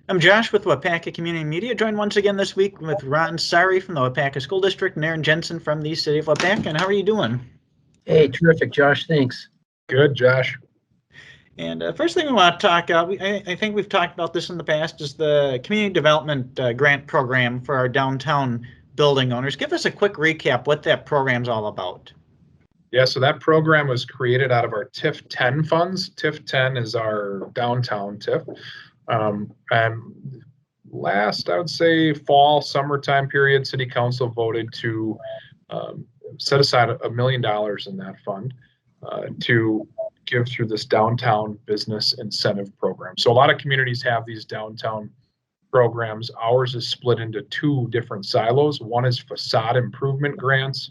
I'm Josh with Waupaca Community Media, joined once again this week with Ron Sari from the Waupaca School District and Aaron Jensen from the City of Waupaca. And how are you doing? Hey, terrific, Josh. Thanks. Good, Josh. And first thing we want to talk about, I think we've talked about this in the past, is the Community Development Grant Program for our downtown building owners. Give us a quick recap what that program's all about. Yeah, so that program was created out of our TIF 10 funds. TIF 10 is our downtown TIF. And last, I would say, fall, summertime period, City Council voted to set aside $1 million in that fund to give through this downtown business incentive program. So a lot of communities have these downtown programs. Ours is split into two different silos. One is facade improvement grants.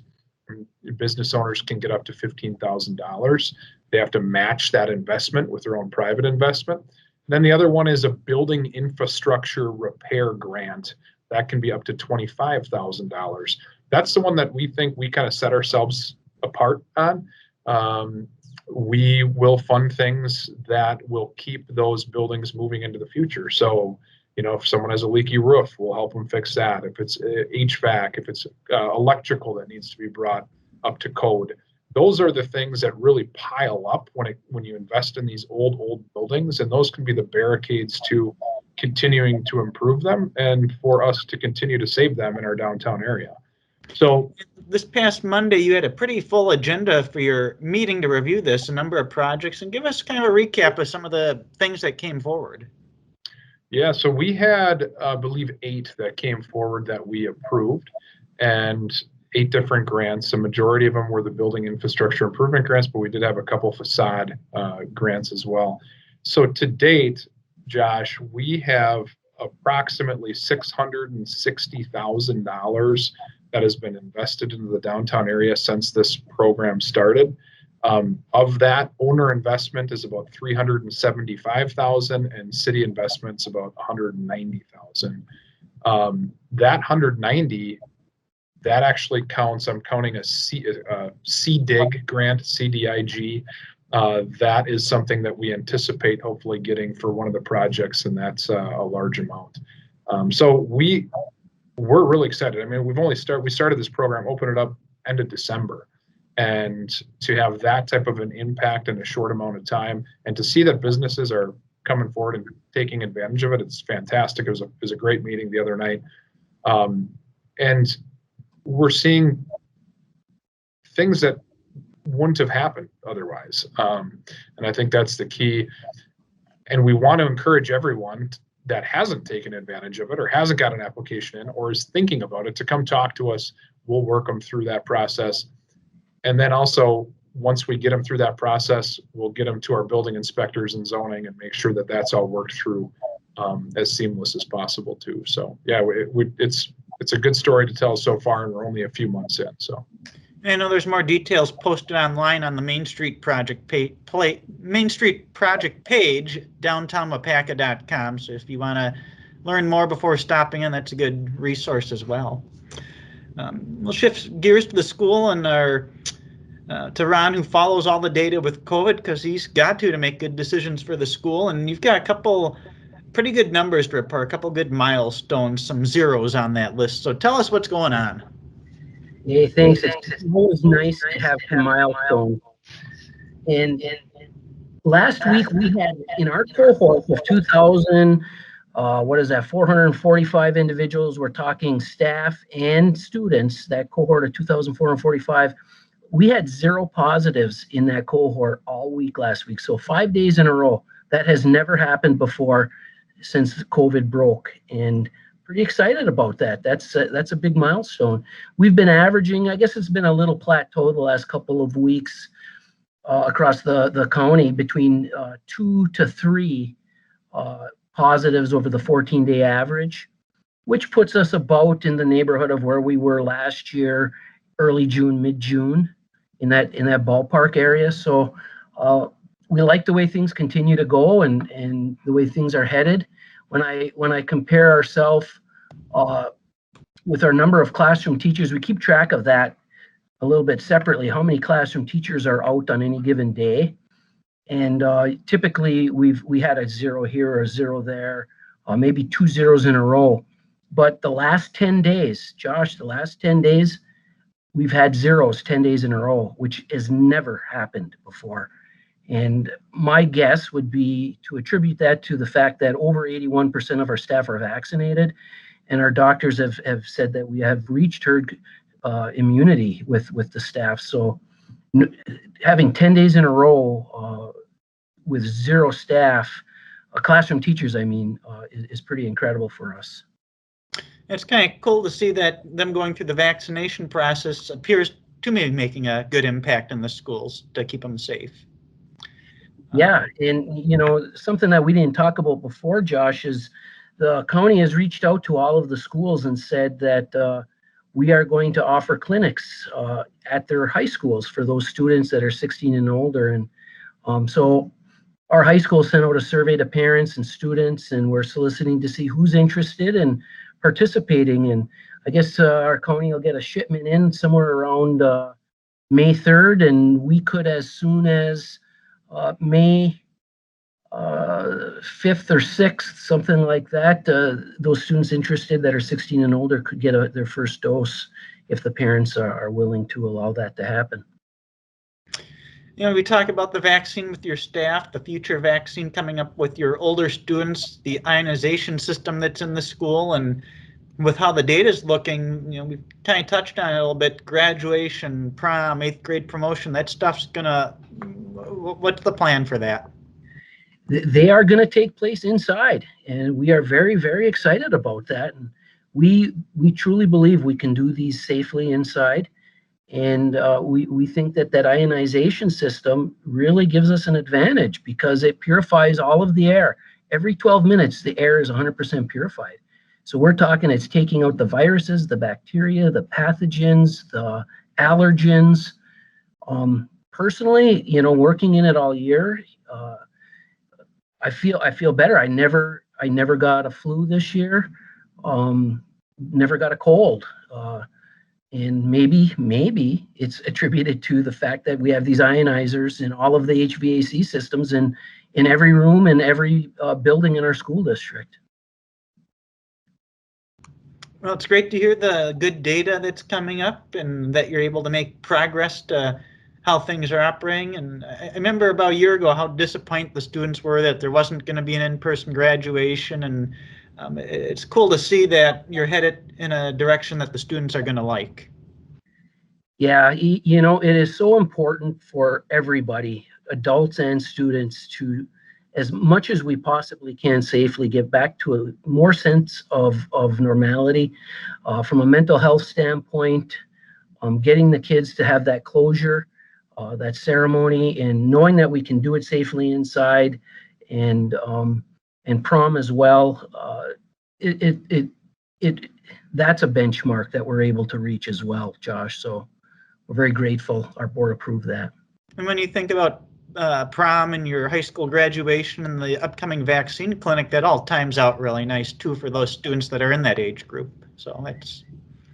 Business owners can get up to $15,000. They have to match that investment with their own private investment. And then the other one is a building infrastructure repair grant. That can be up to $25,000. That's the one that we think we kind of set ourselves apart on. We will fund things that will keep those buildings moving into the future. So, if someone has a leaky roof, we'll help them fix that. If it's HVAC, if it's electrical that needs to be brought up to code, those are the things that really pile up when you invest in these old buildings, and those can be the barricades to continuing to improve them and for us to continue to save them in our downtown area. So this past Monday, you had a pretty full agenda for your meeting to review this, a number of projects, and give us kind of a recap of some of the things that came forward. Yeah, so we had, I believe, 8 that came forward that we approved, and 8 different grants. The majority of them were the building infrastructure improvement grants, but we did have a couple facade grants as well. So to date, Josh, we have approximately $660,000 that has been invested into the downtown area since this program started. Of that, owner investment is about $375,000 and city investments about $190,000. That 190, that actually counts. I'm counting a CDIG grant, CDIG. That is something that we anticipate hopefully getting for one of the projects, and that's a large amount. So we're really excited. I mean, we started this program, opened it up end of December. And to have that type of an impact in a short amount of time, and to see that businesses are coming forward and taking advantage of it, it's fantastic. It was a great meeting the other night. And we're seeing things that wouldn't have happened otherwise. And I think that's the key. And we want to encourage everyone that hasn't taken advantage of it or hasn't got an application in or is thinking about it to come talk to us. We'll work them through that process. And then also, once we get them through that process, we'll get them to our building inspectors and zoning and make sure that that's all worked through as seamless as possible too. So yeah, it's a good story to tell so far, and we're only a few months in. So I know there's more details posted online on the Main Street Project page, downtownwaupaca.com. So if you want to learn more before stopping in, that's a good resource as well. We'll shift gears to the school and to Ron, who follows all the data with COVID because he's got to make good decisions for the school. And you've got a couple pretty good numbers to report, a couple good milestones, some zeros on that list. So tell us what's going on. Hey, thanks. It's always nice to have some milestones. And last week we had in our cohort of 2,000. 445 individuals. We're talking staff and students, that cohort of 2,445. We had 0 positives in that cohort all week last week. So 5 days in a row. That has never happened before since COVID broke. And pretty excited about that. That's a big milestone. We've been averaging, I guess it's been a little plateau the last couple of weeks across the county between 2 to 3 positives over the 14-day average, which puts us about in the neighborhood of where we were last year, early June, mid-June, in that ballpark area. So we like the way things continue to go and the way things are headed. When I compare ourselves with our number of classroom teachers, we keep track of that a little bit separately, how many classroom teachers are out on any given day. And typically we had a 0 here or a 0 there. maybe 2 zeros in a row. But the last 10 days, Josh, the last 10 days, we've had zeros 10 days in a row, which has never happened before. And my guess would be to attribute that to the fact that over 81% of our staff are vaccinated, and our doctors have said that we have reached herd immunity with the staff. So having 10 days in a row with zero staff, classroom teachers, I mean, is pretty incredible for us. It's kind of cool to see that them going through the vaccination process appears to me making a good impact in the schools to keep them safe. Yeah, and you know, something that we didn't talk about before, Josh, is the county has reached out to all of the schools and said that we are going to offer clinics at their high schools for those students that are 16 and older. And so our high school sent out a survey to parents and students, and we're soliciting to see who's interested in participating. And I guess our county will get a shipment in somewhere around May 3rd, and we could, as soon as May 5th or 6th, something like that, those students interested that are 16 and older could get their first dose if the parents are willing to allow that to happen. You know, we talk about the vaccine with your staff, the future vaccine coming up with your older students, the ionization system that's in the school, and with how the data is looking, you know, we've kind of touched on it a little bit, graduation, prom, 8th grade promotion, that stuff's gonna, what's the plan for that? They are going to take place inside, and we are very, very excited about that. And we truly believe we can do these safely inside. And we think that ionization system really gives us an advantage because it purifies all of the air. Every 12 minutes, the air is 100% purified. So we're talking it's taking out the viruses, the bacteria, the pathogens, the allergens. Personally, you know, working in it all year, I feel better. I never got a flu this year. Never got a cold. And maybe it's attributed to the fact that we have these ionizers in all of the HVAC systems in every room and every building in our school district. Well, it's great to hear the good data that's coming up and that you're able to make progress to how things are operating. And I remember about a year ago how disappointed the students were that there wasn't going to be an in-person graduation. And it's cool to see that you're headed in a direction that the students are going to like. Yeah, you know, it is so important for everybody, adults and students, to, as much as we possibly can safely, get back to a more sense of normality from a mental health standpoint, getting the kids to have that closure, that ceremony, and knowing that we can do it safely inside, and prom as well. That's a benchmark that we're able to reach as well, Josh. So we're very grateful our board approved that. And when you think about prom and your high school graduation and the upcoming vaccine clinic, that all times out really nice too for those students that are in that age group. So that's.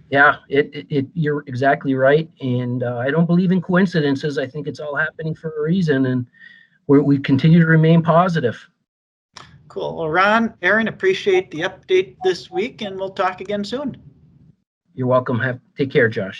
Yeah, you're exactly right. And I don't believe in coincidences. I think it's all happening for a reason, and we continue to remain positive. Cool. Well, Ron, Aaron, appreciate the update this week, and we'll talk again soon. You're welcome. Take care, Josh.